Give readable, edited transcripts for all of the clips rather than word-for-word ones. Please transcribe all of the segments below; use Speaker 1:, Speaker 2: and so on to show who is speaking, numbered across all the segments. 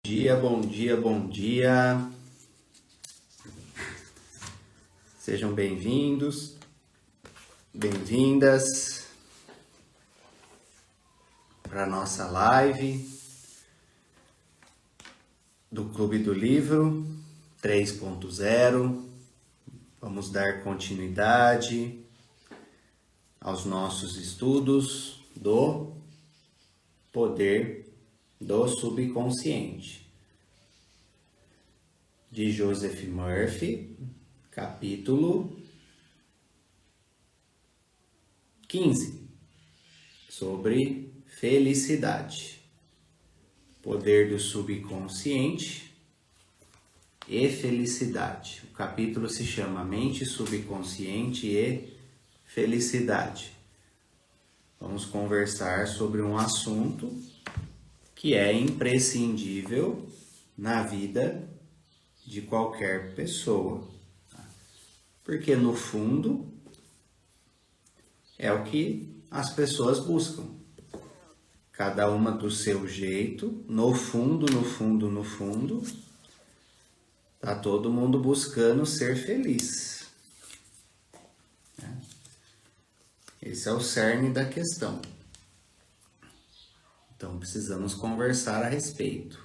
Speaker 1: Bom dia, bom dia. Sejam bem-vindos, bem-vindas para a nossa live do Clube do Livro 3.0. Vamos dar continuidade aos nossos estudos do poder do subconsciente, de Joseph Murphy, capítulo 15, sobre felicidade, poder do subconsciente e felicidade. O capítulo se chama Mente Subconsciente e Felicidade. Vamos conversar sobre um assunto que é imprescindível na vida de qualquer pessoa, porque no fundo é o que as pessoas buscam, cada uma do seu jeito. No fundo, tá todo mundo buscando ser feliz, né? Esse é o cerne da questão. Então precisamos conversar a respeito.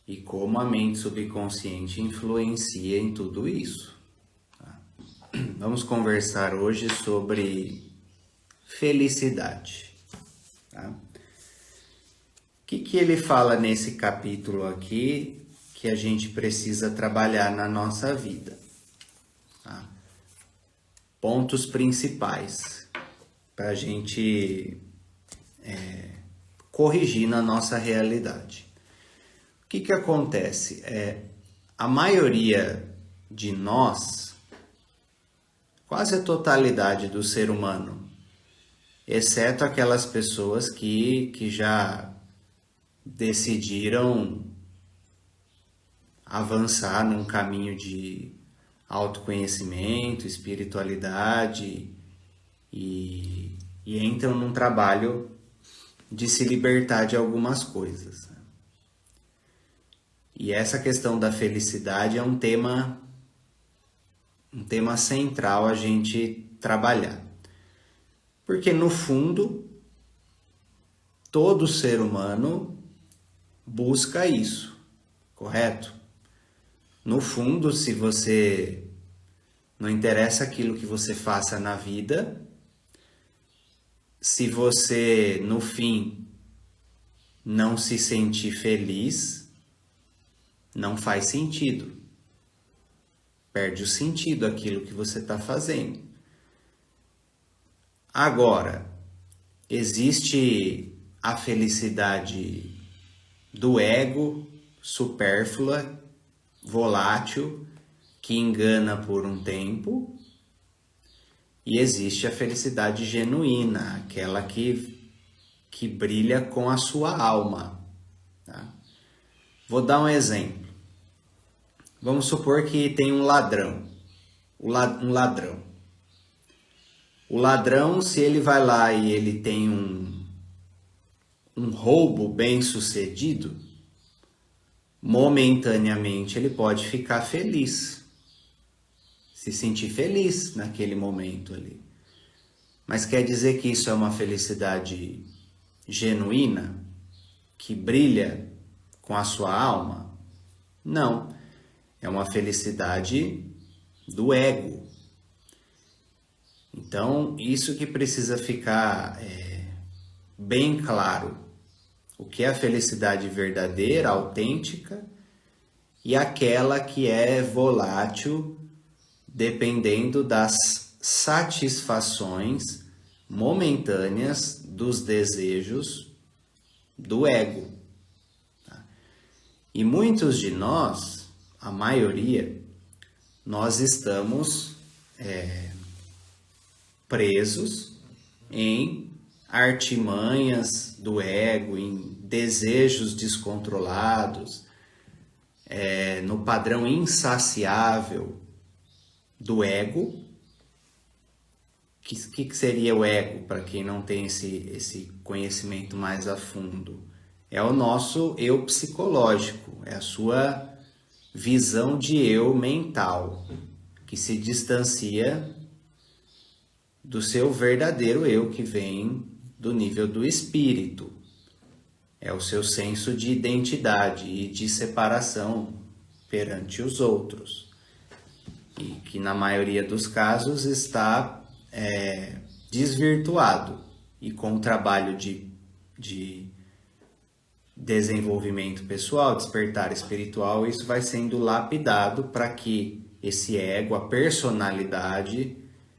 Speaker 1: E como a mente subconsciente influencia em tudo isso. Vamos conversar hoje sobre felicidade. Tá? O que ele fala nesse capítulo aqui que a gente precisa trabalhar na nossa vida? Tá? Pontos principais para a gente corrigir na nossa realidade. O que acontece? A maioria de nós, quase a totalidade do ser humano, exceto aquelas pessoas que já decidiram avançar num caminho de autoconhecimento, espiritualidade e entram num trabalho de se libertar de algumas coisas. E essa questão da felicidade é um tema central a gente trabalhar. Porque no fundo, todo ser humano busca isso, correto? No fundo, se você não interessa aquilo que você faça na vida, se você no fim não se sentir feliz, não faz sentido. Perde o sentido aquilo que você está fazendo. Agora, existe a felicidade do ego, supérflua, volátil, que engana por um tempo, e existe a felicidade genuína, aquela que brilha com a sua alma. Tá? Vou dar um exemplo. Vamos supor que tem um ladrão. Um ladrão. O ladrão, se ele vai lá e ele tem um roubo bem sucedido, momentaneamente ele pode ficar feliz. Se sentir feliz naquele momento ali. Mas quer dizer que isso é uma felicidade genuína? Que brilha com a sua alma? Não. É uma felicidade do ego. Então, isso que precisa ficar bem claro. O que é a felicidade verdadeira, autêntica, e aquela que é volátil, dependendo das satisfações momentâneas dos desejos do ego. E muitos de nós, a maioria, nós estamos presos em artimanhas do ego, em desejos descontrolados, no padrão insaciável do ego. O que seria o ego, para quem não tem esse conhecimento mais a fundo? É o nosso eu psicológico, é a sua visão de eu mental, que se distancia do seu verdadeiro eu, que vem do nível do espírito. É o seu senso de identidade e de separação perante os outros. E que na maioria dos casos está desvirtuado. E com o trabalho de desenvolvimento pessoal, despertar espiritual, isso vai sendo lapidado para que esse ego, a personalidade,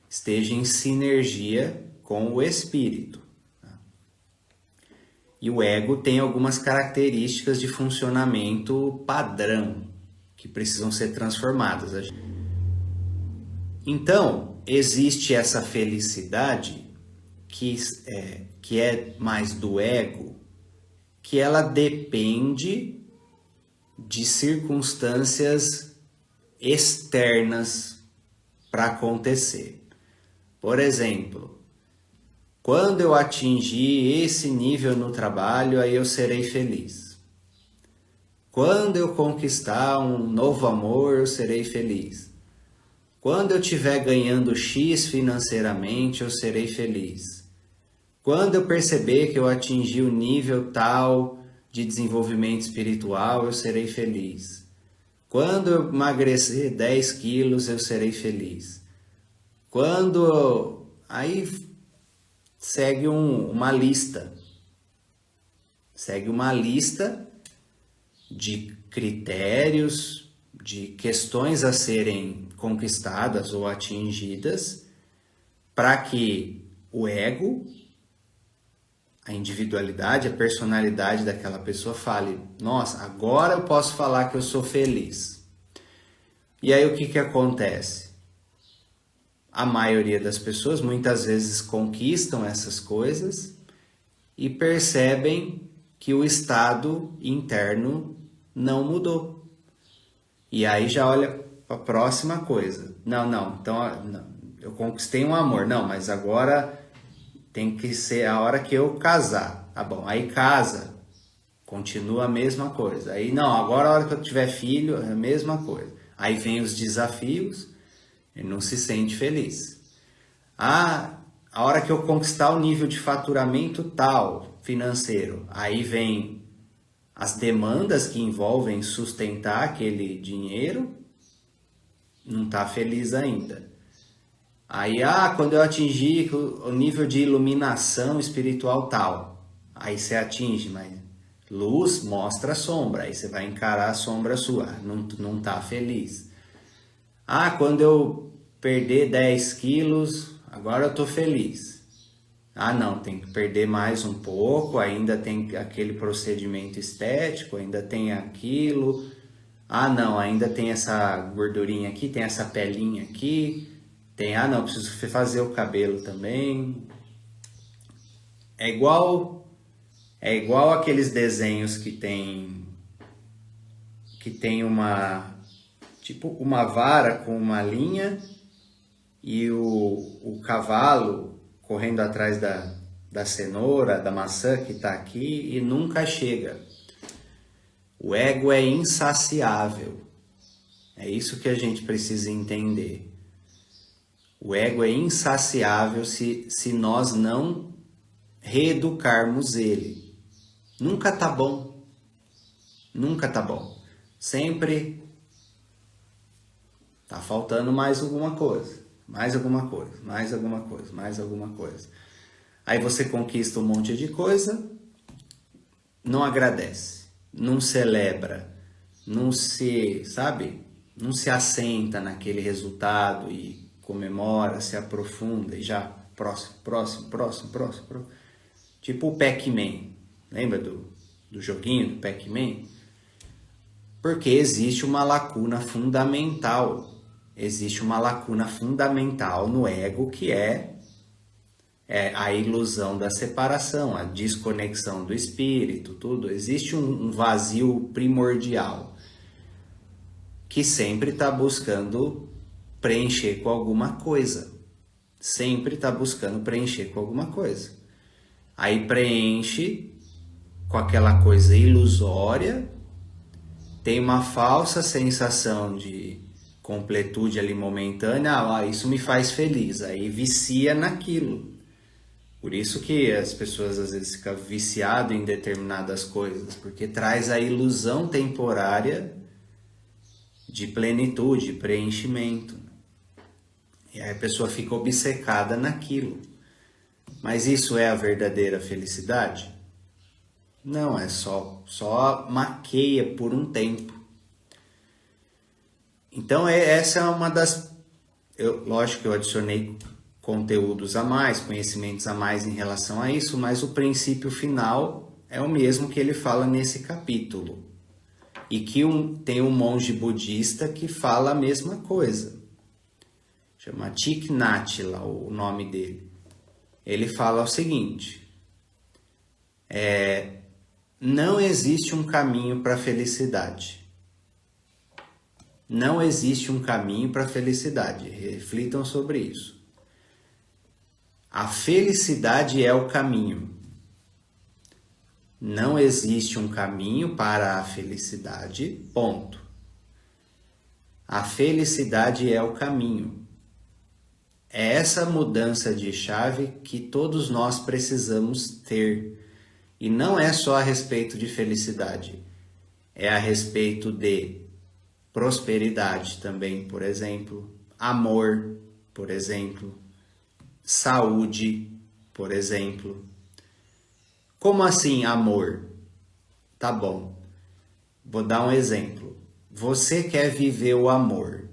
Speaker 1: esteja em sinergia com o espírito. E o ego tem algumas características de funcionamento padrão que precisam ser transformadas. Então, existe essa felicidade que é mais do ego, que ela depende de circunstâncias externas para acontecer. Por exemplo, quando eu atingir esse nível no trabalho, aí eu serei feliz. Quando eu conquistar um novo amor, eu serei feliz. Quando eu estiver ganhando X financeiramente, eu serei feliz. Quando eu perceber que eu atingi o nível tal de desenvolvimento espiritual, eu serei feliz. Quando eu emagrecer 10 quilos, eu serei feliz. Aí segue uma lista. Segue uma lista de critérios, de questões a serem conquistadas ou atingidas para que o ego, a individualidade, a personalidade daquela pessoa fale: nossa, agora eu posso falar que eu sou feliz. E aí o que acontece? A maioria das pessoas muitas vezes conquistam essas coisas e percebem que o estado interno não mudou. E aí já olha para a próxima coisa. Não, eu conquistei um amor. Não, mas agora tem que ser a hora que eu casar. Tá bom, aí casa, continua a mesma coisa. Aí não, agora a hora que eu tiver filho, é a mesma coisa. Aí vem os desafios, ele não se sente feliz. A hora que eu conquistar o nível de faturamento tal, financeiro, aí vem as demandas que envolvem sustentar aquele dinheiro, não está feliz ainda. Aí, quando eu atingir o nível de iluminação espiritual tal, aí você atinge, mas luz mostra sombra, aí você vai encarar a sombra sua, não tá feliz. Quando eu perder 10 quilos, agora eu tô feliz. Não, tem que perder mais um pouco, ainda tem aquele procedimento estético, ainda tem aquilo. Não, ainda tem essa gordurinha aqui, tem essa pelinha aqui. Não, preciso fazer o cabelo também. É igual aqueles desenhos que tem uma vara com uma linha e o cavalo correndo atrás da cenoura, da maçã que está aqui e nunca chega. O ego é insaciável. É isso que a gente precisa entender. O ego é insaciável se nós não reeducarmos ele. Nunca tá bom. Nunca tá bom. Sempre tá faltando mais alguma coisa. Mais alguma coisa, mais alguma coisa, mais alguma coisa. Aí você conquista um monte de coisa, não agradece, não celebra, não se assenta naquele resultado e comemora, se aprofunda e já próximo. Tipo o Pac-Man, lembra do joguinho do Pac-Man? Porque existe uma lacuna fundamental. Existe uma lacuna fundamental no ego que é a ilusão da separação, a desconexão do espírito, tudo. Existe um vazio primordial que sempre está buscando preencher com alguma coisa. Sempre está buscando preencher com alguma coisa. Aí preenche com aquela coisa ilusória, tem uma falsa sensação de completude ali momentânea, isso me faz feliz, aí vicia naquilo. Por isso que as pessoas às vezes ficam viciadas em determinadas coisas, porque traz a ilusão temporária de plenitude, preenchimento. E aí a pessoa fica obcecada naquilo. Mas isso é a verdadeira felicidade? Não, é só maqueia por um tempo. Então essa é uma das... lógico que eu adicionei conteúdos a mais, conhecimentos a mais em relação a isso, mas o princípio final é o mesmo que ele fala nesse capítulo. E que tem um monge budista que fala a mesma coisa. Chama Thich Nhat lá, o nome dele. Ele fala o seguinte: não existe um caminho para a felicidade. Não existe um caminho para a felicidade. Reflitam sobre isso. A felicidade é o caminho. Não existe um caminho para a felicidade, ponto. A felicidade é o caminho. É essa mudança de chave que todos nós precisamos ter. E não é só a respeito de felicidade. É a respeito de prosperidade também, por exemplo. Amor, por exemplo. Saúde, por exemplo. Como assim amor? Tá bom. Vou dar um exemplo. Você quer viver o amor.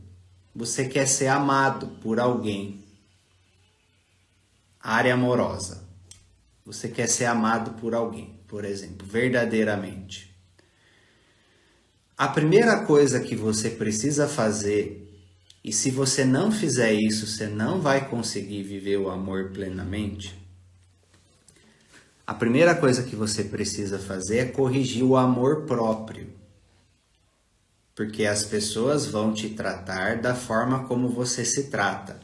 Speaker 1: Você quer ser amado por alguém. Área amorosa. Você quer ser amado por alguém, por exemplo, verdadeiramente. A primeira coisa que você precisa fazer, e se você não fizer isso, você não vai conseguir viver o amor plenamente. A primeira coisa que você precisa fazer é corrigir o amor próprio. Porque as pessoas vão te tratar da forma como você se trata.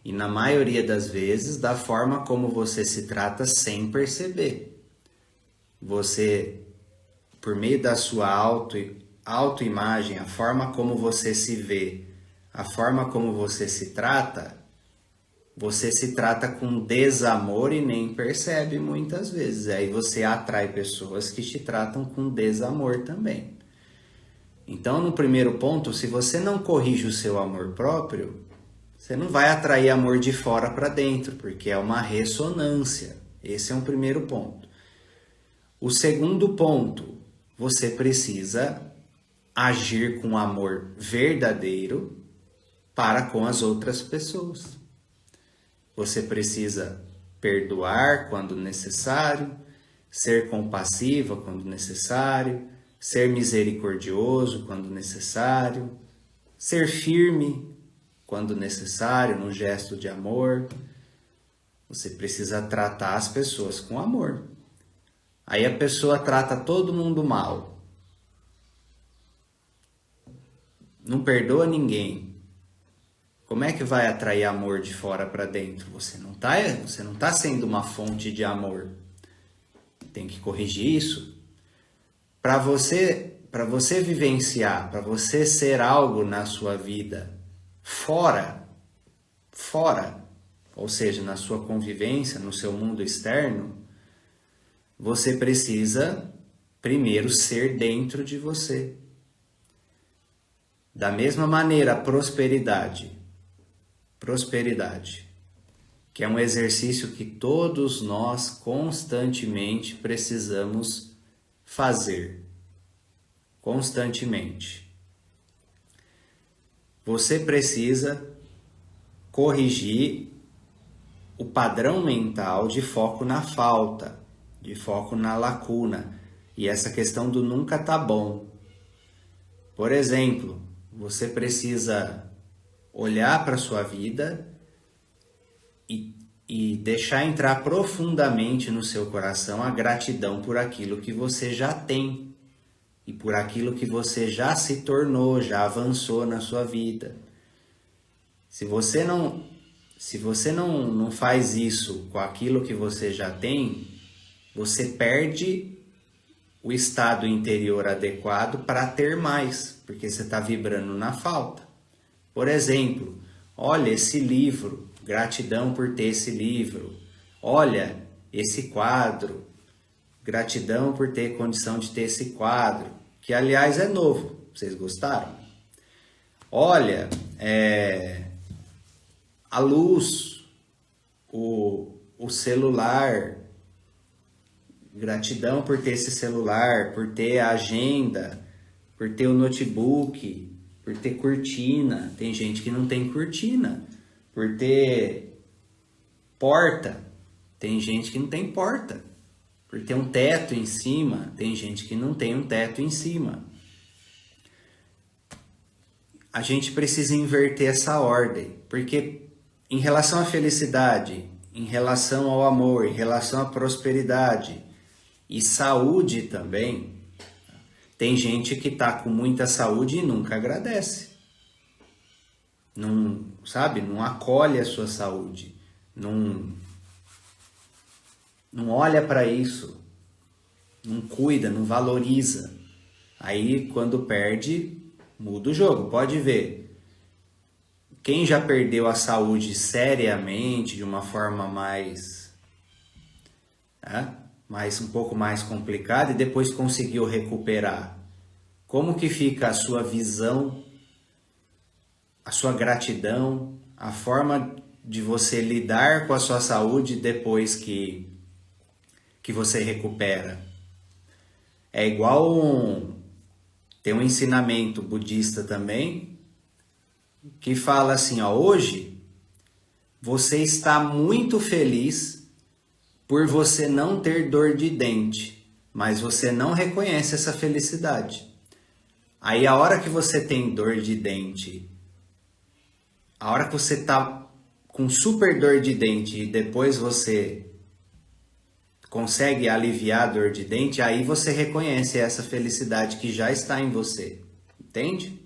Speaker 1: E na maioria das vezes, da forma como você se trata sem perceber. Você, por meio da sua autoimagem, a forma como você se vê, a forma como você se trata com desamor e nem percebe muitas vezes. Aí você atrai pessoas que te tratam com desamor também. Então, no primeiro ponto, se você não corrige o seu amor próprio, você não vai atrair amor de fora para dentro, porque é uma ressonância. Esse é um primeiro ponto. O segundo ponto, você precisa agir com amor verdadeiro para com as outras pessoas. Você precisa perdoar quando necessário, ser compassiva quando necessário, ser misericordioso quando necessário, ser firme quando necessário, num gesto de amor. Você precisa tratar as pessoas com amor. Aí a pessoa trata todo mundo mal. Não perdoa ninguém. Como é que vai atrair amor de fora para dentro? Você não tá sendo uma fonte de amor. Tem que corrigir isso. Para você vivenciar, para você ser algo na sua vida fora, ou seja, na sua convivência, no seu mundo externo, você precisa primeiro ser dentro de você. Da mesma maneira, a prosperidade, que é um exercício que todos nós constantemente precisamos fazer. Constantemente. Você precisa corrigir o padrão mental de foco na falta, de foco na lacuna, e essa questão do nunca tá bom. Por exemplo, você precisa olhar para a sua vida e deixar entrar profundamente no seu coração a gratidão por aquilo que você já tem e por aquilo que você já se tornou, já avançou na sua vida. Se você não faz isso com aquilo que você já tem, você perde o estado interior adequado para ter mais, porque você está vibrando na falta. Por exemplo, olha esse livro, gratidão por ter esse livro. Olha esse quadro, gratidão por ter condição de ter esse quadro, que aliás é novo. Vocês gostaram? Olha, a luz, o celular, gratidão por ter esse celular, por ter a agenda, por ter o notebook, por ter cortina. Tem gente que não tem cortina. Por ter porta. Tem gente que não tem porta. Por ter um teto em cima. Tem gente que não tem um teto em cima. A gente precisa inverter essa ordem. Porque em relação à felicidade, em relação ao amor, em relação à prosperidade e saúde também, tem gente que tá com muita saúde e nunca agradece. Não, sabe? Não acolhe a sua saúde. Não olha para isso. Não cuida, não valoriza. Aí quando perde, muda o jogo. Pode ver. Quem já perdeu a saúde seriamente, de uma forma mais um pouco mais complicada, e depois conseguiu recuperar, como que fica a sua visão, a sua gratidão, a forma de você lidar com a sua saúde depois que você recupera? É igual tem um ensinamento budista também, que fala assim, ó, hoje você está muito feliz por você não ter dor de dente, mas você não reconhece essa felicidade. Aí a hora que você tem dor de dente, a hora que você tá com super dor de dente e depois você consegue aliviar a dor de dente, aí você reconhece essa felicidade que já está em você. Entende?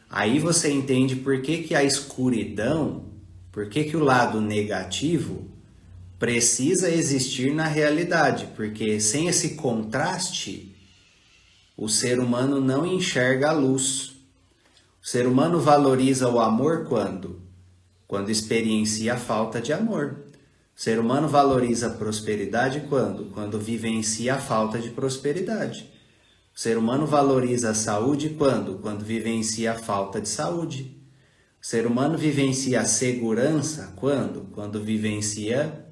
Speaker 1: Aí você entende por que a escuridão, por que o lado negativo precisa existir na realidade, porque sem esse contraste, o ser humano não enxerga a luz. O ser humano valoriza o amor quando? Quando experiencia a falta de amor. O ser humano valoriza a prosperidade quando? Quando vivencia a falta de prosperidade. O ser humano valoriza a saúde quando? Quando vivencia a falta de saúde. O ser humano vivencia a segurança quando? Quando vivencia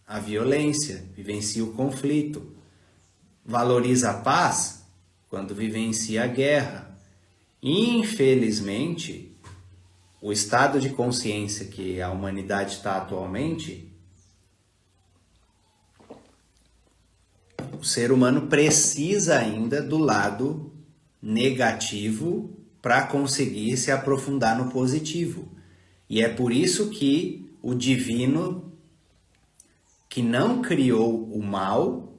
Speaker 1: a violência, vivencia o conflito. Valoriza a paz quando vivencia a guerra. Infelizmente, o estado de consciência que a humanidade está atualmente, o ser humano precisa ainda do lado negativo para conseguir se aprofundar no positivo. E é por isso que o divino, que não criou o mal,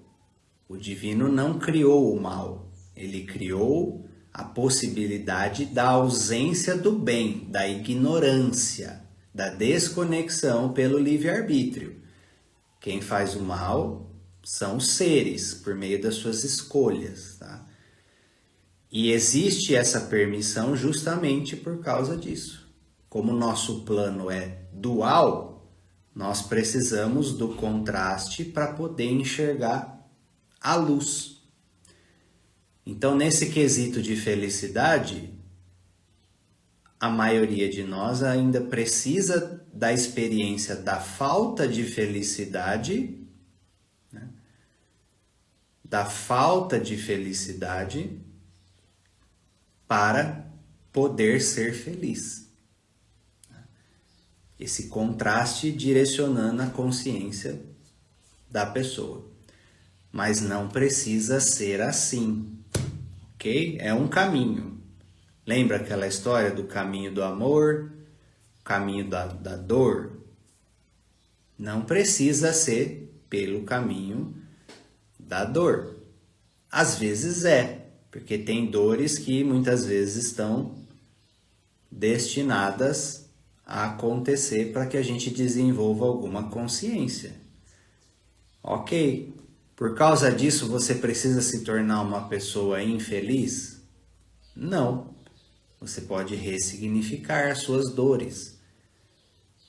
Speaker 1: o divino não criou o mal. Ele criou a possibilidade da ausência do bem, da ignorância, da desconexão pelo livre-arbítrio. Quem faz o mal são os seres, por meio das suas escolhas, tá? E existe essa permissão justamente por causa disso. Como o nosso plano é dual, nós precisamos do contraste para poder enxergar a luz. Então, nesse quesito de felicidade, a maioria de nós ainda precisa da experiência da falta de felicidade, né? Da falta de felicidade para poder ser feliz. Esse contraste direcionando a consciência da pessoa. Mas não precisa ser assim, ok? É um caminho. Lembra aquela história do caminho do amor, caminho da dor? Não precisa ser pelo caminho da dor. Às vezes é, porque tem dores que muitas vezes estão destinadas a acontecer para que a gente desenvolva alguma consciência. Ok, Por causa disso, você precisa se tornar uma pessoa infeliz? Não. Você pode ressignificar as suas dores,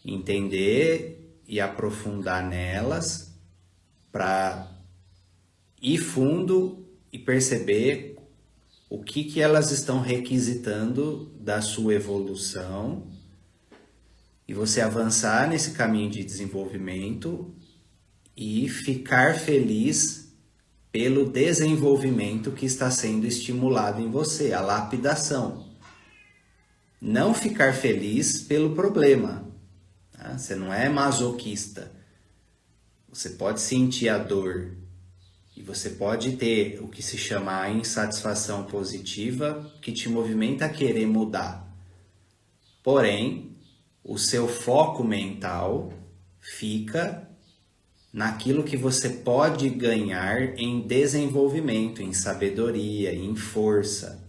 Speaker 1: entender e aprofundar nelas para ir fundo e perceber o que elas estão requisitando da sua evolução e você avançar nesse caminho de desenvolvimento e ficar feliz pelo desenvolvimento que está sendo estimulado em você, a lapidação. Não ficar feliz pelo problema. Tá? Você não é masoquista. Você pode sentir a dor e você pode ter o que se chama a insatisfação positiva que te movimenta a querer mudar. Porém, o seu foco mental fica naquilo que você pode ganhar em desenvolvimento, em sabedoria, em força.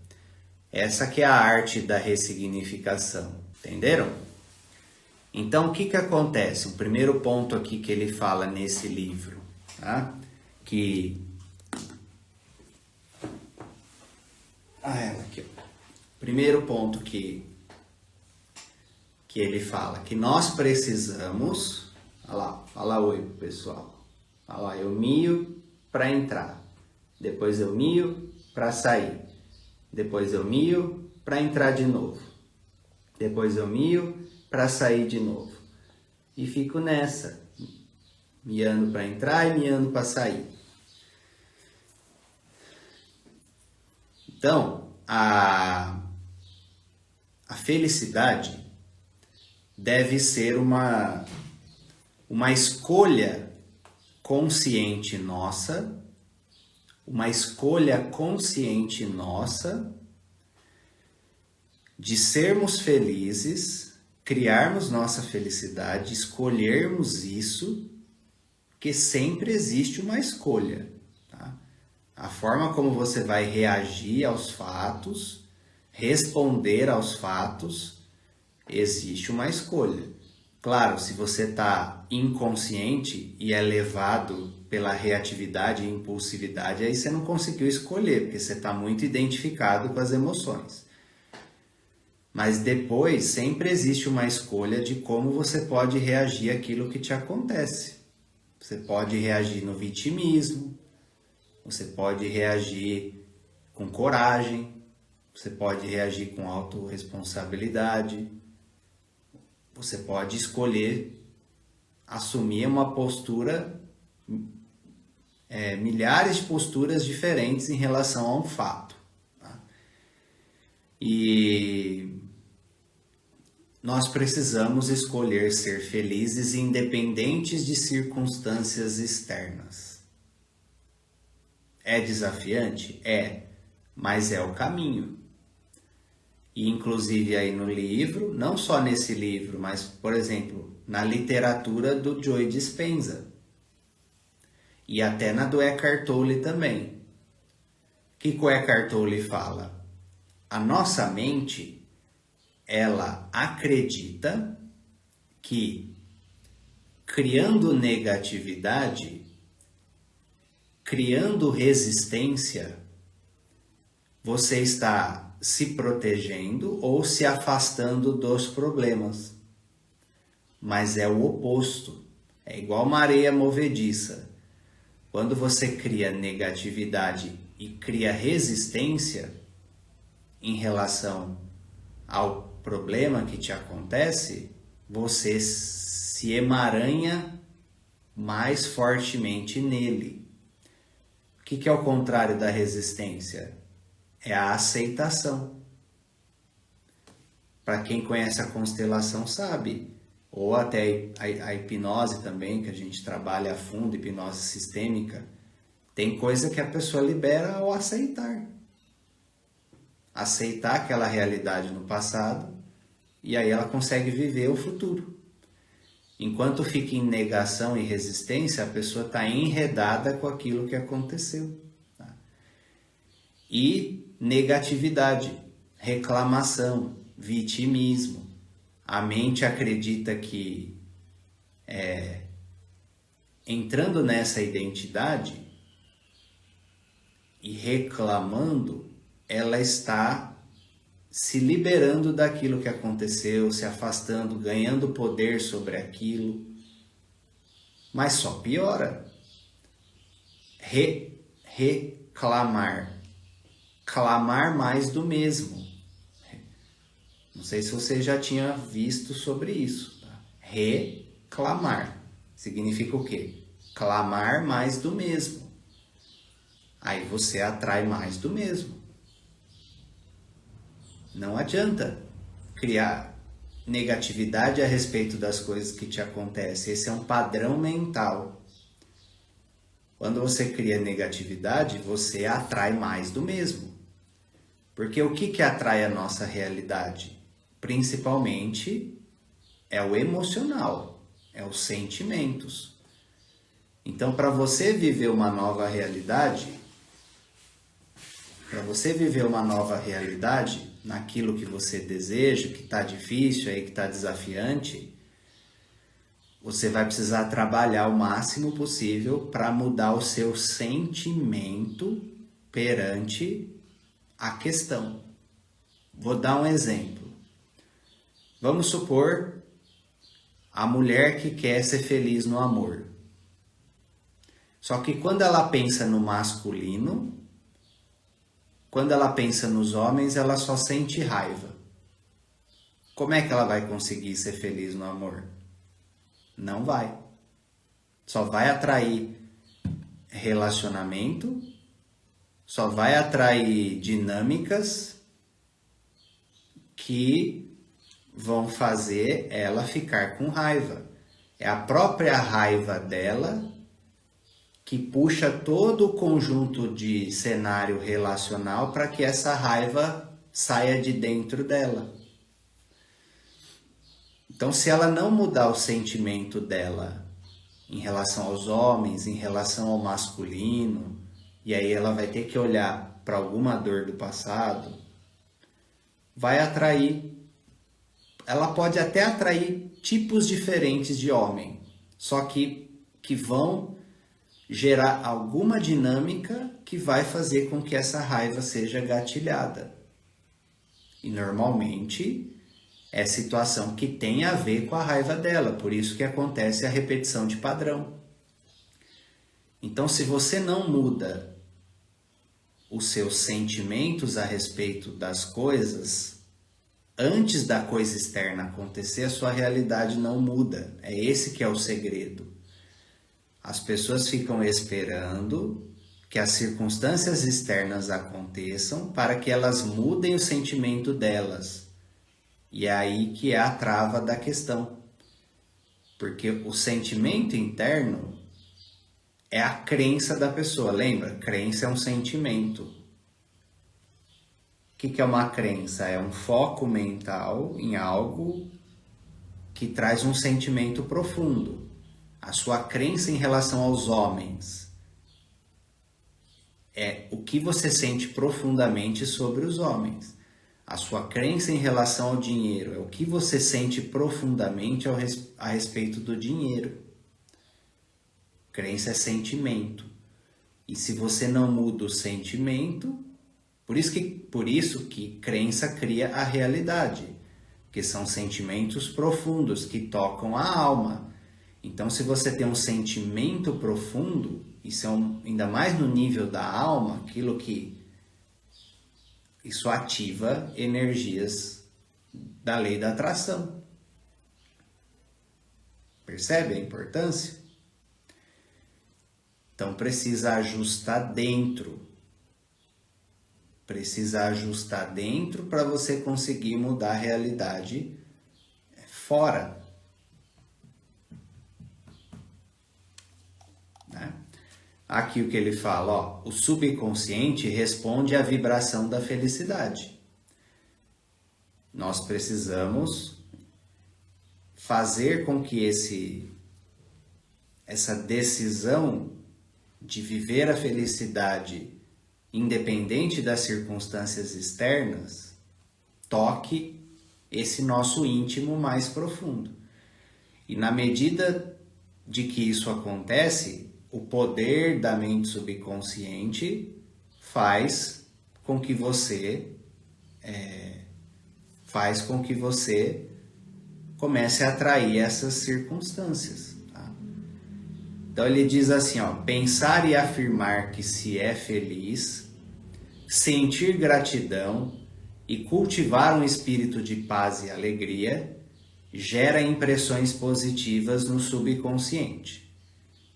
Speaker 1: Essa que é a arte da ressignificação, entenderam? Então, o que acontece? O primeiro ponto aqui que ele fala nesse livro, tá? Aqui, ó. Primeiro ponto que ele fala, que nós precisamos... Olha lá, fala oi pro pessoal. Olha lá, eu mio para entrar, depois eu mio para sair, depois eu mio para entrar de novo, depois eu mio para sair de novo. E fico nessa, miando para entrar e miando para sair. Então, a felicidade deve ser uma escolha consciente nossa, de sermos felizes, criarmos nossa felicidade, escolhermos isso, porque sempre existe uma escolha. Tá? A forma como você vai reagir aos fatos, responder aos fatos, existe uma escolha. Claro, se você está inconsciente e é levado pela reatividade e impulsividade, aí você não conseguiu escolher, porque você está muito identificado com as emoções. Mas depois sempre existe uma escolha de como você pode reagir àquilo que te acontece. Você pode reagir no vitimismo, você pode reagir com coragem, você pode reagir com autorresponsabilidade. Você pode escolher assumir uma postura, milhares de posturas diferentes em relação a um fato. Tá? E nós precisamos escolher ser felizes independentes de circunstâncias externas. É desafiante? É, mas é o caminho. E inclusive aí no livro, não só nesse livro, mas, por exemplo, na literatura do Joe Dispenza. E até na do Eckhart Tolle também. O que o Eckhart Tolle fala? A nossa mente, ela acredita que criando negatividade, criando resistência, você está se protegendo ou se afastando dos problemas. Mas é o oposto. É igual uma areia movediça. Quando você cria negatividade e cria resistência em relação ao problema que te acontece, você se emaranha mais fortemente nele. O que é o contrário da resistência? É a aceitação. Para quem conhece a constelação sabe, ou até a hipnose também, que a gente trabalha a fundo, hipnose sistêmica, tem coisa que a pessoa libera ao aceitar. Aceitar aquela realidade no passado, e aí ela consegue viver o futuro. Enquanto fica em negação e resistência, a pessoa está enredada com aquilo que aconteceu. Tá? E negatividade, reclamação, vitimismo. A mente acredita que entrando nessa identidade, e reclamando, ela está se liberando daquilo que aconteceu, se afastando, ganhando poder sobre aquilo, mas só piora. Reclamar, clamar mais do mesmo. Não sei se você já tinha visto sobre isso. Tá? Reclamar significa o quê? Clamar mais do mesmo. Aí você atrai mais do mesmo. Não adianta criar negatividade a respeito das coisas que te acontecem. Esse é um padrão mental. Quando você cria negatividade, você atrai mais do mesmo. Porque o que atrai a nossa realidade? Principalmente é o emocional, é os sentimentos. Então, para você viver uma nova realidade, naquilo que você deseja, que está difícil, aí, que está desafiante, você vai precisar trabalhar o máximo possível para mudar o seu sentimento perante a questão. Vou dar um exemplo. Vamos supor a mulher que quer ser feliz no amor. Só que quando ela pensa no masculino, quando ela pensa nos homens, ela só sente raiva. Como é que ela vai conseguir ser feliz no amor? Não vai. Só vai atrair relacionamento, só vai atrair dinâmicas que vão fazer ela ficar com raiva. É a própria raiva dela que puxa todo o conjunto de cenário relacional para que essa raiva saia de dentro dela. Então, se ela não mudar o sentimento dela em relação aos homens, em relação ao masculino, e aí ela vai ter que olhar para alguma dor do passado, vai atrair. Ela pode até atrair tipos diferentes de homem, só que vão gerar alguma dinâmica que vai fazer com que essa raiva seja gatilhada. E normalmente é situação que tem a ver com a raiva dela, por isso que acontece a repetição de padrão. Então, se você não muda os seus sentimentos a respeito das coisas, antes da coisa externa acontecer, a sua realidade não muda. É esse que é o segredo. As pessoas ficam esperando que as circunstâncias externas aconteçam para que elas mudem o sentimento delas. E é aí que é a trava da questão. Porque o sentimento interno é a crença da pessoa. Lembra? Crença é um sentimento. O que é uma crença? É um foco mental em algo que traz um sentimento profundo. A sua crença em relação aos homens é o que você sente profundamente sobre os homens. A sua crença em relação ao dinheiro é o que você sente profundamente a respeito do dinheiro. Crença é sentimento. E se você não muda o sentimento, por isso que crença cria a realidade, porque são sentimentos profundos que tocam a alma. Então, se você tem um sentimento profundo, isso é ainda mais no nível da alma, isso ativa energias da lei da atração. Percebe a importância? Então, precisa ajustar dentro. Precisa ajustar dentro para você conseguir mudar a realidade fora. Aqui o que ele fala, ó, o subconsciente responde à vibração da felicidade. Nós precisamos fazer com que essa decisão de viver a felicidade independente das circunstâncias externas toque esse nosso íntimo mais profundo. E na medida de que isso acontece, o poder da mente subconsciente faz com que você comece a atrair essas circunstâncias. Tá? Então ele diz assim, ó, pensar e afirmar que se é feliz, sentir gratidão e cultivar um espírito de paz e alegria gera impressões positivas no subconsciente,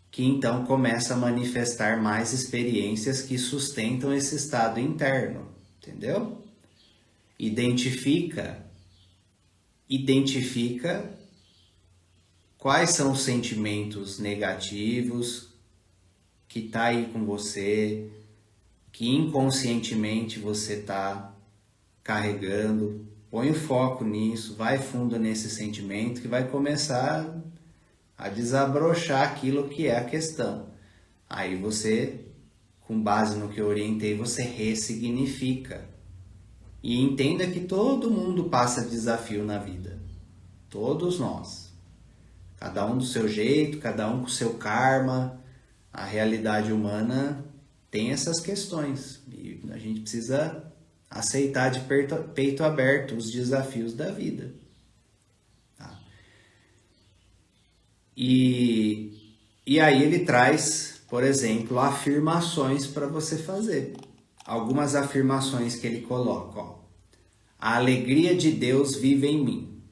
Speaker 1: que então começa a manifestar mais experiências que sustentam esse estado interno, entendeu? Identifica quais são os sentimentos negativos que tá aí com você, que inconscientemente você tá carregando. Põe o foco nisso, vai fundo nesse sentimento que vai começar a desabrochar aquilo que é a questão. Aí você, com base no que eu orientei, você ressignifica. E entenda que todo mundo passa desafio na vida. Todos nós. Cada um do seu jeito, cada um com o seu karma. A realidade humana tem essas questões. E a gente precisa aceitar de peito aberto os desafios da vida. Tá? E aí ele traz, por exemplo, afirmações para você fazer. Algumas afirmações que ele coloca, ó. A alegria de Deus vive em mim.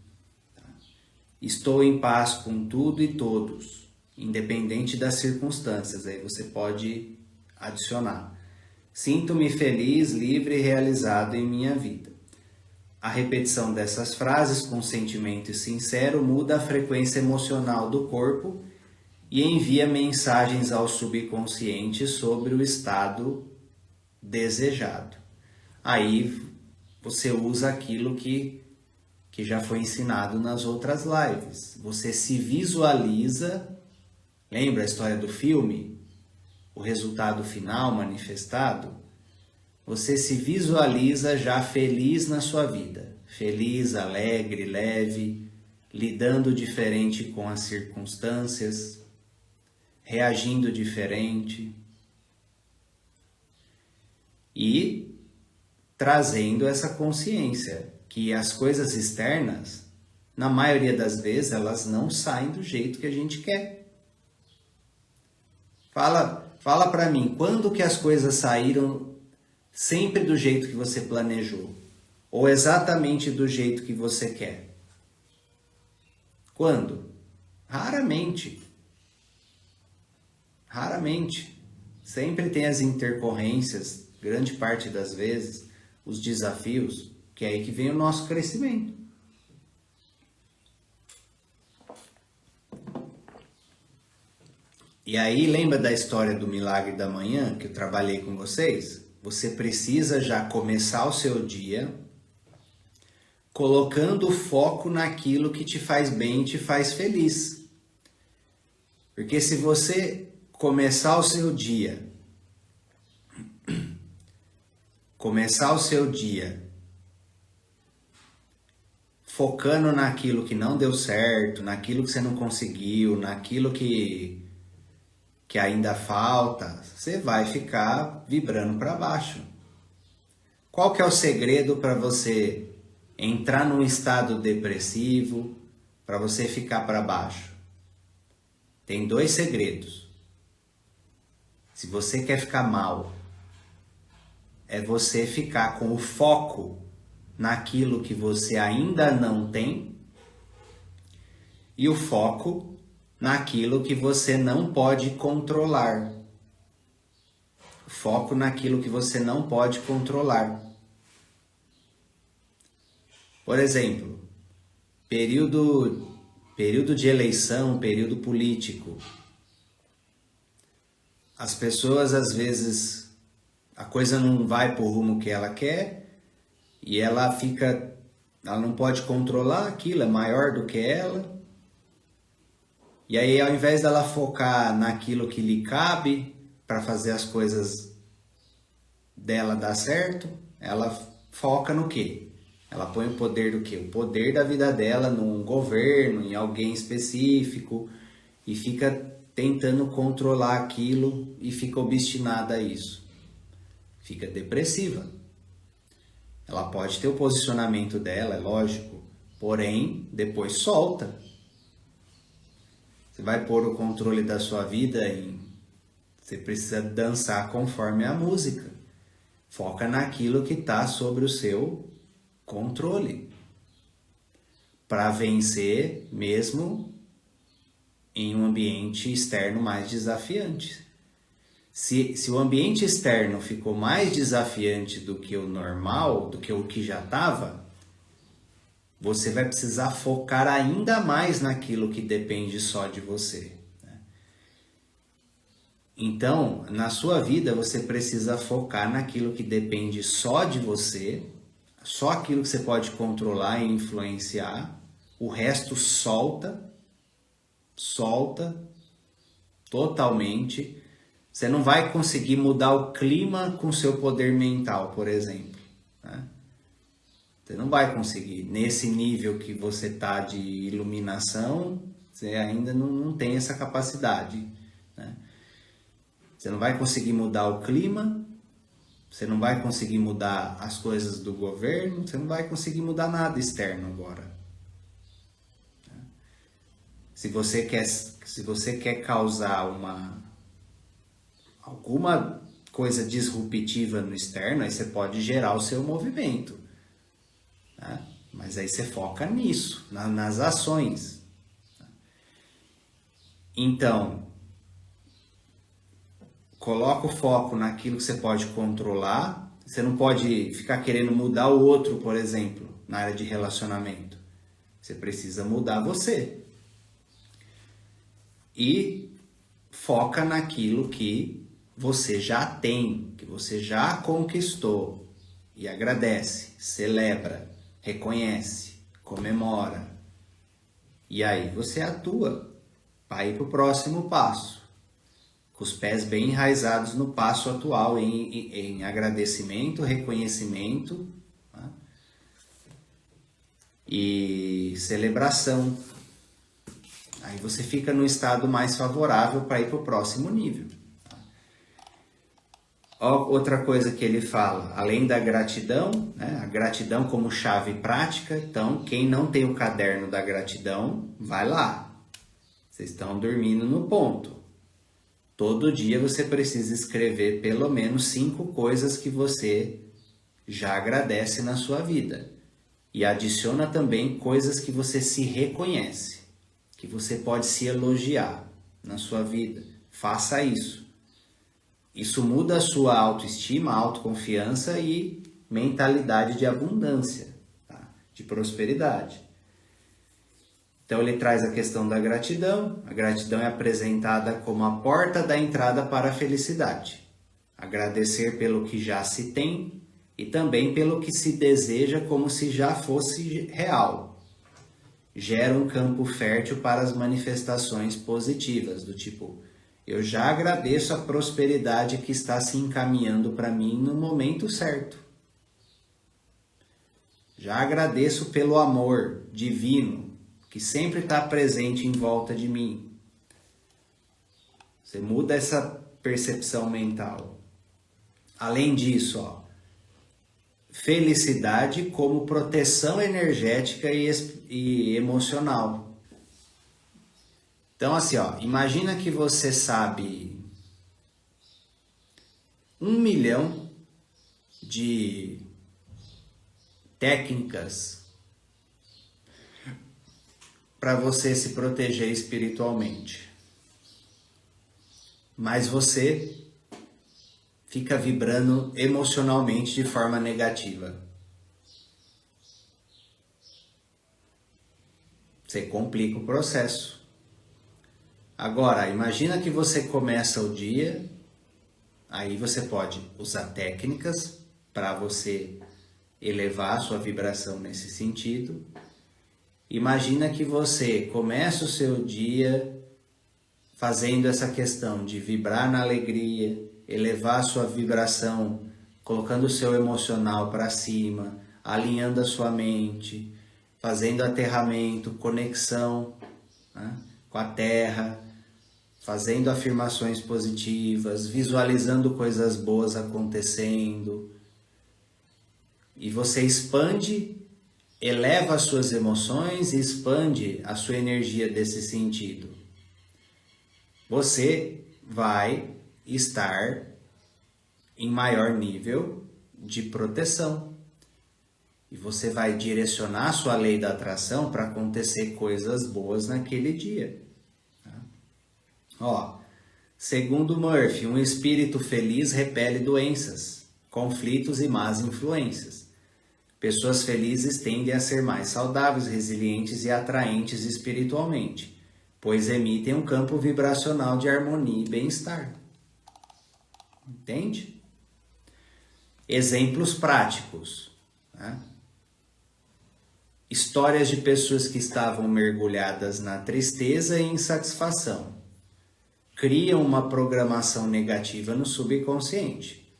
Speaker 1: Estou em paz com tudo e todos, independente das circunstâncias. Aí você pode adicionar. Sinto-me feliz, livre e realizado em minha vida. A repetição dessas frases com sentimento sincero muda a frequência emocional do corpo e envia mensagens ao subconsciente sobre o estado desejado. Aí você usa aquilo que já foi ensinado nas outras lives. Você se visualiza, lembra a história do filme? O resultado final manifestado? Você se visualiza já feliz na sua vida. Feliz, alegre, leve, lidando diferente com as circunstâncias, reagindo diferente. E trazendo essa consciência que as coisas externas, na maioria das vezes, elas não saem do jeito que a gente quer. Fala para mim, quando que as coisas saíram sempre do jeito que você planejou? Ou exatamente do jeito que você quer? Quando? Raramente. Raramente. Sempre tem as intercorrências, grande parte das vezes, os desafios, que é aí que vem o nosso crescimento. E aí, lembra da história do milagre da manhã que eu trabalhei com vocês? Você precisa já começar o seu dia colocando o foco naquilo que te faz bem e te faz feliz. Porque se você começar o seu dia focando naquilo que não deu certo, naquilo que você não conseguiu, naquilo que ainda falta, você vai ficar vibrando para baixo. Qual que é o segredo para você entrar num estado depressivo, para você ficar para baixo? Tem 2 segredos. Se você quer ficar mal, é você ficar com o foco naquilo que você ainda não tem e o foco naquilo que você não pode controlar. Foco naquilo que você não pode controlar. Por exemplo, período de eleição, período político. As pessoas, às vezes, a coisa não vai para o rumo que ela quer e ela não pode controlar aquilo, é maior do que ela. E aí, ao invés dela focar naquilo que lhe cabe para fazer as coisas dela dar certo, ela foca no quê? Ela põe o poder do quê? O poder da vida dela num governo, em alguém específico, e fica tentando controlar aquilo e fica obstinada a isso. fica depressiva. Ela pode ter o posicionamento dela, é lógico, porém, depois solta. Você vai pôr o controle da sua vida em... Você precisa dançar conforme a música. Foca naquilo que está sobre o seu controle. Para vencer mesmo em um ambiente externo mais desafiante. Se o ambiente externo ficou mais desafiante do que o normal, do que o que já estava, você vai precisar focar ainda mais naquilo que depende só de você. Né? Então, na sua vida, você precisa focar naquilo que depende só de você, só aquilo que você pode controlar e influenciar, o resto solta totalmente. Você não vai conseguir mudar o clima com seu poder mental, por exemplo. Né? Você não vai conseguir. Nesse nível que você está de iluminação, você ainda não tem essa capacidade. Né? Você não vai conseguir mudar o clima, você não vai conseguir mudar as coisas do governo, você não vai conseguir mudar nada externo agora. Se você quer causar alguma coisa disruptiva no externo, aí você pode gerar o seu movimento. Né? Mas aí você foca nisso, nas ações. Então, coloca o foco naquilo que você pode controlar. Você não pode ficar querendo mudar o outro, por exemplo, na área de relacionamento. Você precisa mudar você. E foca naquilo que você já tem, que você já conquistou. E agradece, celebra, reconhece, comemora. E aí você atua para ir para o próximo passo. Com os pés bem enraizados no passo atual, em agradecimento, reconhecimento, tá? E celebração. Aí você fica no estado mais favorável para ir para o próximo nível. Outra coisa que ele fala, além da gratidão, né, a gratidão como chave prática. Então, quem não tem o caderno da gratidão, vai lá. Vocês estão dormindo no ponto. Todo dia você precisa escrever pelo menos 5 coisas que você já agradece na sua vida. E adiciona também coisas que você se reconhece, que você pode se elogiar na sua vida. Faça isso. Isso muda a sua autoestima, autoconfiança e mentalidade de abundância, tá? De prosperidade. Então ele traz a questão da gratidão. A gratidão é apresentada como a porta da entrada para a felicidade. Agradecer pelo que já se tem e também pelo que se deseja como se já fosse real. Gera um campo fértil para as manifestações positivas, do tipo, eu já agradeço a prosperidade que está se encaminhando para mim no momento certo. Já agradeço pelo amor divino que sempre está presente em volta de mim. Você muda essa percepção mental. Além disso, felicidade como proteção energética e emocional. Então, assim, imagina que você sabe 1 milhão de técnicas para você se proteger espiritualmente. Mas você fica vibrando emocionalmente de forma negativa. Você complica o processo. Agora, imagina que você começa o dia, aí você pode usar técnicas para você elevar a sua vibração nesse sentido. Imagina que você começa o seu dia fazendo essa questão de vibrar na alegria, elevar a sua vibração, colocando o seu emocional para cima, alinhando a sua mente, fazendo aterramento, conexão, né, com a terra, fazendo afirmações positivas, visualizando coisas boas acontecendo. E você expande, eleva as suas emoções e expande a sua energia desse sentido. Você vai estar em maior nível de proteção. E você vai direcionar a sua lei da atração para acontecer coisas boas naquele dia. Ó, segundo Murphy, um espírito feliz repele doenças, conflitos e más influências. Pessoas felizes tendem a ser mais saudáveis, resilientes e atraentes espiritualmente, pois emitem um campo vibracional de harmonia e bem-estar. Entende? Exemplos práticos, né? Histórias de pessoas que estavam mergulhadas na tristeza e insatisfação criam uma programação negativa no subconsciente,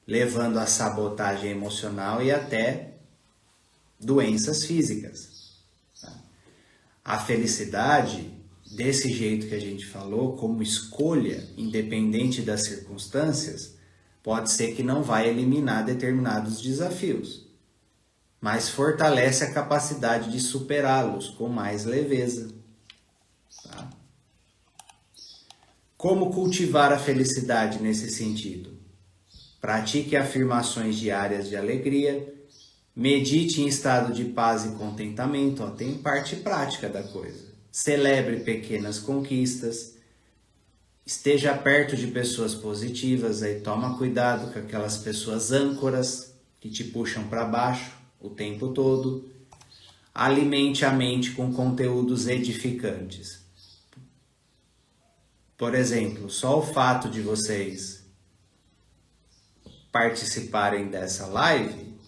Speaker 1: levando à sabotagem emocional e até doenças físicas. A felicidade, desse jeito que a gente falou, como escolha, independente das circunstâncias, pode ser que não vai eliminar determinados desafios, mas fortalece a capacidade de superá-los com mais leveza. Tá? Como cultivar a felicidade nesse sentido? Pratique afirmações diárias de alegria, medite em estado de paz e contentamento, ó, tem parte prática da coisa. Celebre pequenas conquistas, esteja perto de pessoas positivas, aí toma cuidado com aquelas pessoas âncoras que te puxam para baixo o tempo todo. Alimente a mente com conteúdos edificantes. Por exemplo, só o fato de vocês participarem dessa live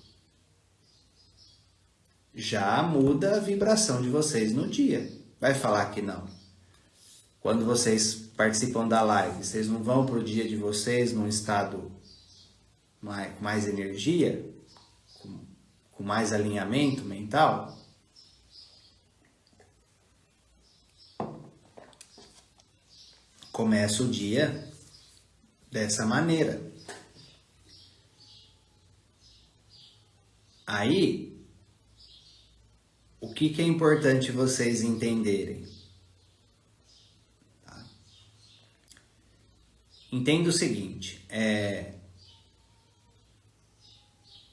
Speaker 1: já muda a vibração de vocês no dia. Vai falar que não. Quando vocês participam da live, vocês não vão para o dia de vocês num estado com mais energia? Com mais alinhamento mental? Começa o dia dessa maneira. Aí, o que é importante vocês entenderem? Tá? Entenda o seguinte,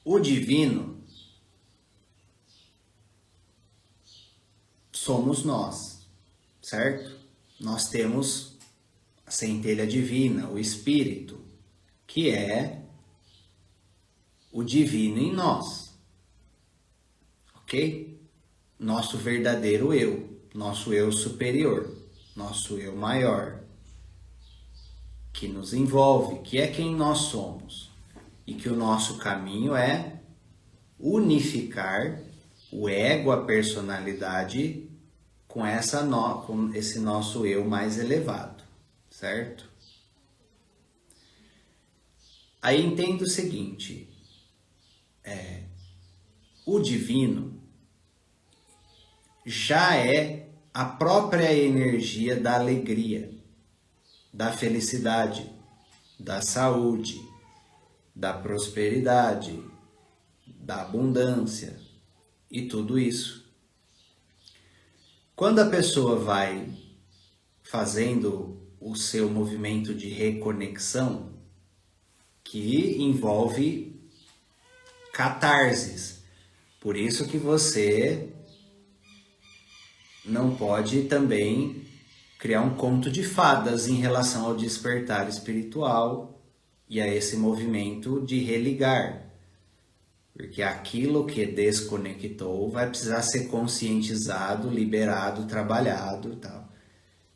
Speaker 1: o divino somos nós, certo? Nós temos a centelha divina, o Espírito, que é o divino em nós, ok? Nosso verdadeiro eu, nosso eu superior, nosso eu maior, que nos envolve, que é quem nós somos, e que o nosso caminho é unificar o ego, a personalidade, com esse nosso eu mais elevado, certo? Aí entenda o seguinte, o divino já é a própria energia da alegria, da felicidade, da saúde, da prosperidade, da abundância e tudo isso. Quando a pessoa vai fazendo o seu movimento de reconexão, que envolve catarses, por isso que você não pode também criar um conto de fadas em relação ao despertar espiritual e a esse movimento de religar. Porque aquilo que desconectou vai precisar ser conscientizado, liberado, trabalhado e tal.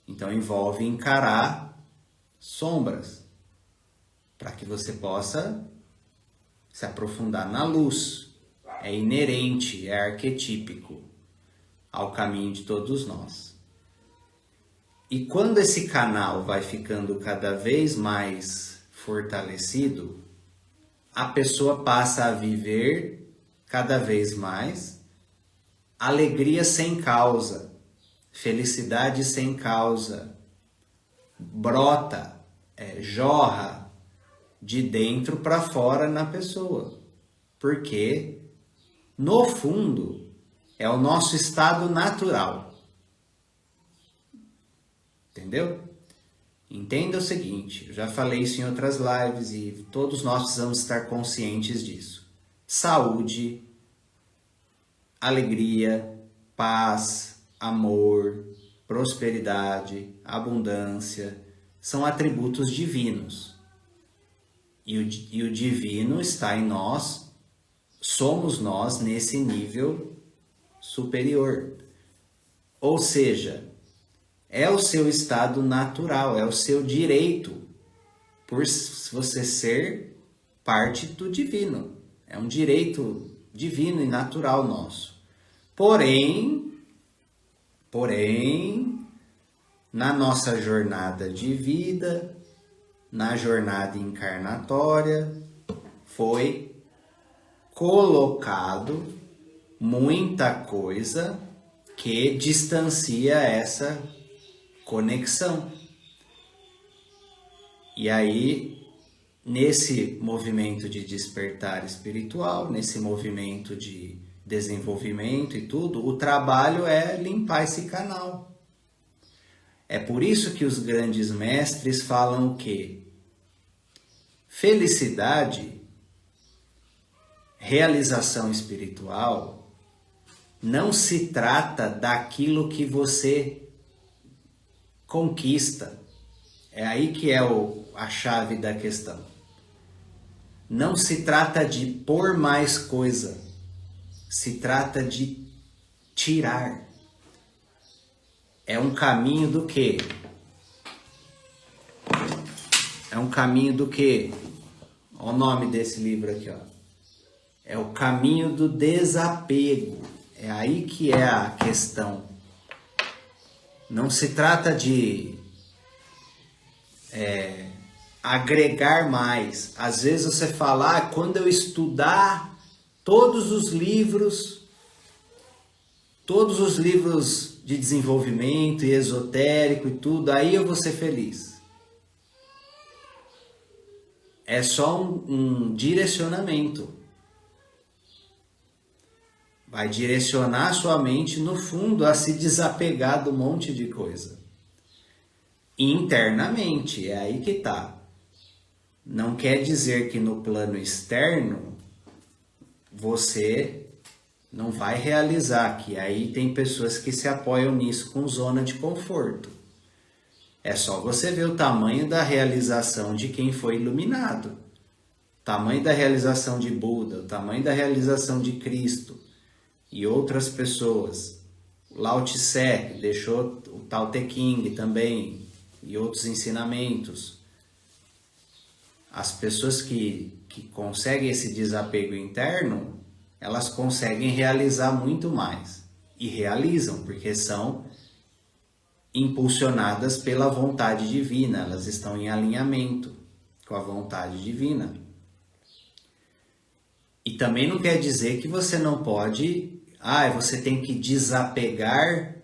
Speaker 1: Então envolve encarar sombras, para que você possa se aprofundar na luz. É inerente, é arquetípico ao caminho de todos nós. E quando esse canal vai ficando cada vez mais fortalecido, a pessoa passa a viver cada vez mais alegria sem causa, felicidade sem causa, brota, jorra de dentro para fora na pessoa. Porque, no fundo, é o nosso estado natural. Entendeu? Entenda o seguinte, eu já falei isso em outras lives e todos nós precisamos estar conscientes disso. Saúde, alegria, paz, amor, prosperidade, abundância, são atributos divinos. E o divino está em nós, somos nós nesse nível superior. Ou seja, é o seu estado natural, é o seu direito por você ser parte do divino. É um direito divino e natural nosso. Porém, na nossa jornada de vida, na jornada encarnatória, foi colocado muita coisa que distancia essa conexão. E aí, nesse movimento de despertar espiritual, nesse movimento de desenvolvimento e tudo, o trabalho é limpar esse canal. É por isso que os grandes mestres falam que felicidade, realização espiritual, não se trata daquilo que você conquista. É aí que é a chave da questão. Não se trata de pôr mais coisa, se trata de tirar. É um caminho do quê? É um caminho do quê? Olha o nome desse livro aqui, ó. É o caminho do desapego. É aí que é a questão. Não se trata de agregar mais. Às vezes você fala, quando eu estudar todos os livros de desenvolvimento e esotérico e tudo, aí eu vou ser feliz. É só um direcionamento. Vai direcionar sua mente, no fundo, a se desapegar do monte de coisa. Internamente, é aí que tá. Não quer dizer que no plano externo você não vai realizar, que aí tem pessoas que se apoiam nisso com zona de conforto. É só você ver o tamanho da realização de quem foi iluminado. O tamanho da realização de Buda, o tamanho da realização de Cristo e outras pessoas. Lao Tse deixou o Tao Te Ching também e outros ensinamentos. As pessoas que conseguem esse desapego interno, elas conseguem realizar muito mais. E realizam, porque são impulsionadas pela vontade divina. Elas estão em alinhamento com a vontade divina. E também não quer dizer que você não pode... você tem que desapegar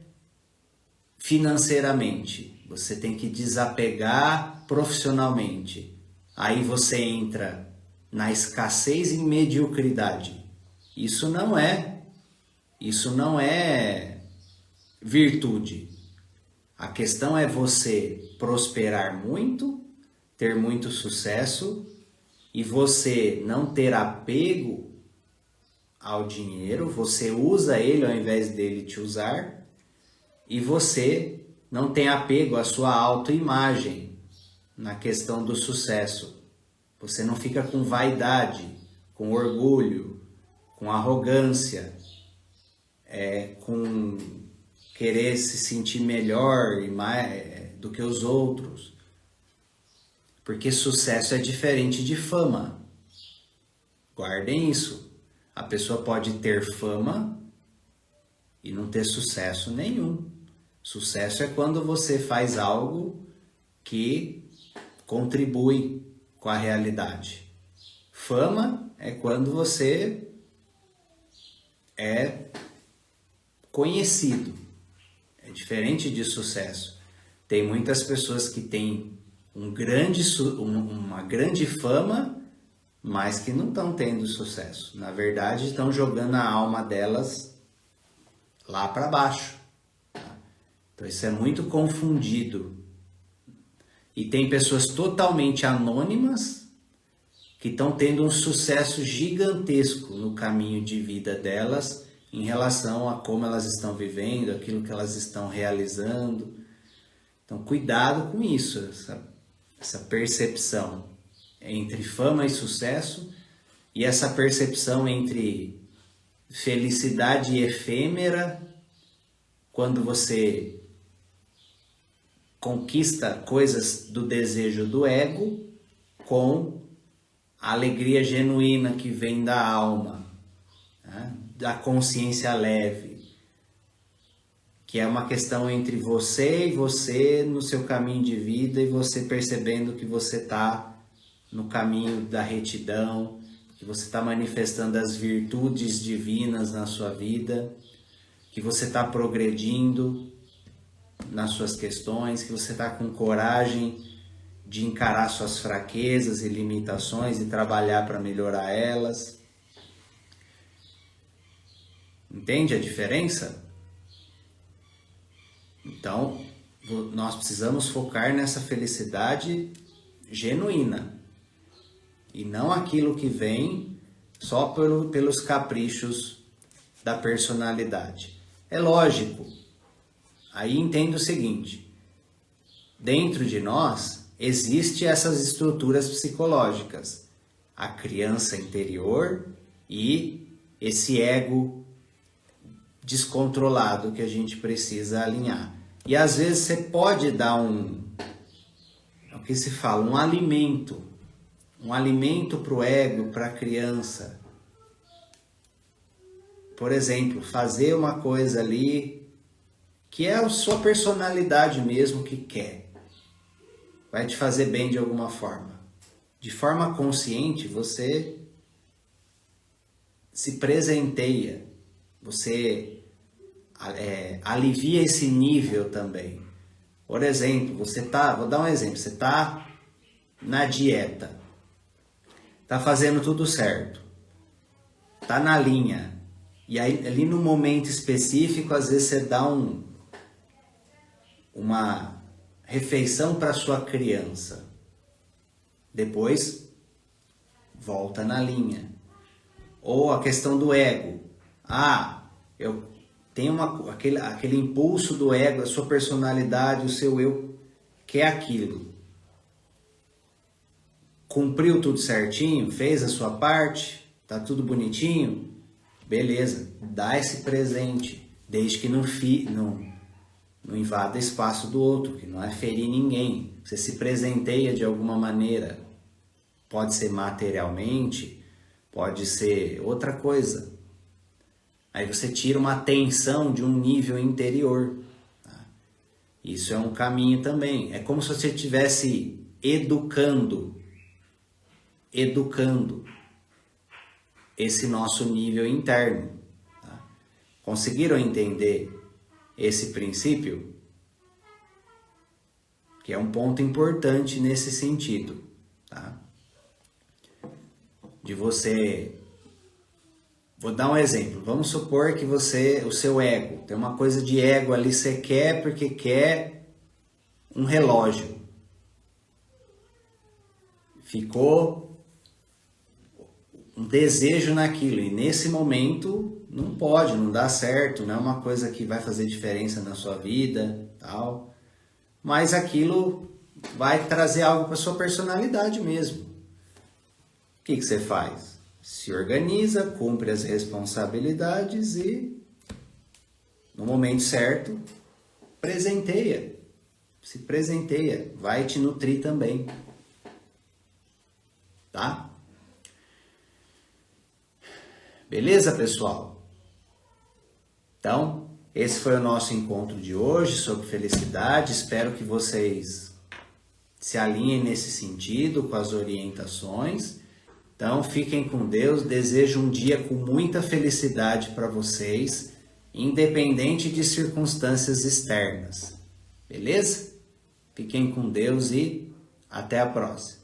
Speaker 1: financeiramente. Você tem que desapegar profissionalmente. Aí você entra na escassez e mediocridade. Isso não é virtude. A questão é você prosperar muito, ter muito sucesso e você não ter apego ao dinheiro, você usa ele ao invés dele te usar e você não tem apego à sua autoimagem na questão do sucesso. Você não fica com vaidade, com orgulho, com arrogância, com querer se sentir melhor e mais do que os outros. Porque sucesso é diferente de fama. Guardem isso. A pessoa pode ter fama e não ter sucesso nenhum. Sucesso é quando você faz algo que contribui com a realidade. Fama é quando você é conhecido. É diferente de sucesso. Tem muitas pessoas que têm uma grande fama, mas que não estão tendo sucesso. Na verdade, estão jogando a alma delas lá para baixo. Então isso é muito confundido. E tem pessoas totalmente anônimas que estão tendo um sucesso gigantesco no caminho de vida delas em relação a como elas estão vivendo, aquilo que elas estão realizando. Então cuidado com isso, essa percepção entre fama e sucesso e essa percepção entre felicidade efêmera quando você conquista coisas do desejo do ego com a alegria genuína que vem da alma, né? Da consciência leve, que é uma questão entre você e você no seu caminho de vida e você percebendo que você está no caminho da retidão, que você está manifestando as virtudes divinas na sua vida, que você está progredindo nas suas questões, que você está com coragem de encarar suas fraquezas e limitações e trabalhar para melhorar elas. Entende a diferença? Então, nós precisamos focar nessa felicidade genuína e não aquilo que vem só pelos caprichos da personalidade. É lógico, aí entendo o seguinte, dentro de nós existem essas estruturas psicológicas, a criança interior e esse ego descontrolado que a gente precisa alinhar. E às vezes você pode dar o que se fala, um alimento para o ego, para a criança. Por exemplo, fazer uma coisa ali que é a sua personalidade mesmo que quer. Vai te fazer bem de alguma forma. De forma consciente, você se presenteia, você alivia esse nível também. Por exemplo, vou dar um exemplo, você está na dieta, está fazendo tudo certo, está na linha, e aí ali no momento específico, às vezes você dá uma refeição para sua criança, depois volta na linha. Ou a questão do ego, eu tenho aquele impulso do ego, a sua personalidade, o seu eu quer aquilo. Cumpriu tudo certinho, fez a sua parte, tá tudo bonitinho, beleza, dá esse presente, desde que não invada espaço do outro, que não é ferir ninguém. Você se presenteia de alguma maneira, pode ser materialmente, pode ser outra coisa. Aí você tira uma atenção de um nível interior. Tá? Isso é um caminho também. É como se você estivesse educando esse nosso nível interno. Tá? Conseguiram entender esse princípio? Que é um ponto importante nesse sentido. Tá? De você... Vou dar um exemplo. Vamos supor que o seu ego, tem uma coisa de ego ali, você quer porque quer um relógio. Ficou um desejo naquilo e nesse momento não pode, não dá certo, não é uma coisa que vai fazer diferença na sua vida, tal. Mas aquilo vai trazer algo para sua personalidade mesmo. O que você faz? Se organiza, cumpre as responsabilidades e, no momento certo, se presenteia, vai te nutrir também, tá? Beleza, pessoal? Então, esse foi o nosso encontro de hoje sobre felicidade, espero que vocês se alinhem nesse sentido com as orientações. Então, fiquem com Deus, desejo um dia com muita felicidade para vocês, independente de circunstâncias externas. Beleza? Fiquem com Deus e até a próxima.